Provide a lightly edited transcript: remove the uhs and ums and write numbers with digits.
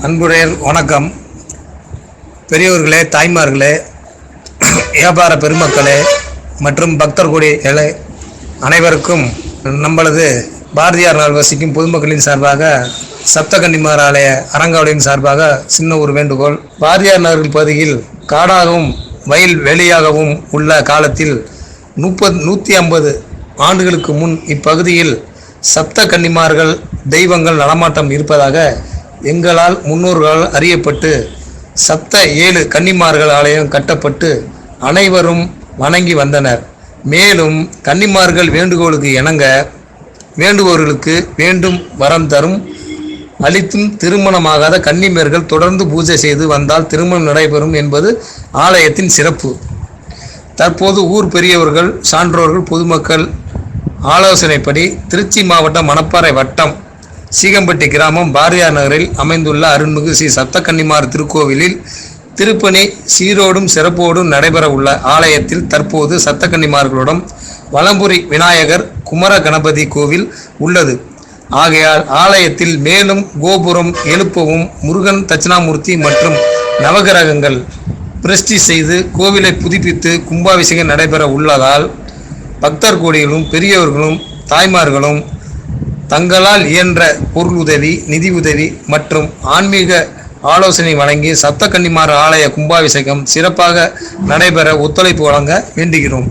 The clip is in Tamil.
அன்புடைய வணக்கம். பெரியவர்களே, தாய்மார்களே, வியாபார பெருமக்களே மற்றும் பக்தர் கொடிகளே அனைவருக்கும் நம்மளது பாரதியார் நகர் வசிக்கும் பொதுமக்களின் சார்பாக சப்தகன்னிமார் ஆலய அறங்காவலின் சார்பாக சின்ன ஒரு வேண்டுகோள். பாரதியார் நகர் பகுதியில் காடாகவும் வயல் வெளியாகவும் உள்ள காலத்தில் 150 ஆண்டுகளுக்கு முன் இப்பகுதியில் சப்த கன்னிமார்கள் தெய்வங்கள் நடமாட்டம் இருப்பதாக எங்களால் முன்னோர்களால் அறியப்பட்டு 7 கன்னிமார்கள் ஆலயம் கட்டப்பட்டு அனைவரும் வணங்கி வந்தனர். மேலும் கன்னிமார்கள் வேண்டுகோளுக்கு இணங்க வேண்டுபவர்களுக்கு வேண்டும் வரம் தரும் அளித்தும் திருமணமாகாத கன்னிமார்கள் தொடர்ந்து பூஜை செய்து வந்தால் திருமணம் நடைபெறும் என்பது ஆலயத்தின் சிறப்பு. தற்போது ஊர் பெரியவர்கள், சான்றோர்கள், பொதுமக்கள் ஆலோசனைப்படி திருச்சி மாவட்டம் மணப்பாறை வட்டம் சீகம்பட்டி கிராமம் பாரதியார் நகரில் அமைந்துள்ள அருள்மிகு ஸ்ரீ சப்தகன்னிமார் திருக்கோவிலில் திருப்பணி சீரோடும் சிறப்போடும் நடைபெற உள்ள ஆலயத்தில் தற்போது சப்தகன்னிமார்களுடன் வலம்புரி விநாயகர், குமர கணபதி கோவில் உள்ளது. ஆகையால் ஆலயத்தில் மேலும் கோபுரம் எழுப்பவும் முருகன், தட்சிணாமூர்த்தி மற்றும் நவகிரகங்கள் பிரஷ்டி செய்து கோவிலை புதுப்பித்து கும்பாபிஷேகம் நடைபெற உள்ளதால் பக்தர் கோடிகளும் பெரியவர்களும் தாய்மார்களும் தங்களால் இயன்ற பொருள் உதவி, நிதி உதவி மற்றும் ஆன்மீக ஆலோசனை வழங்கி சப்தகன்னிமார் ஆலய கும்பாபிஷேகம் சிறப்பாக நடைபெற ஒத்துழைப்பு வழங்க வேண்டுகிறோம்.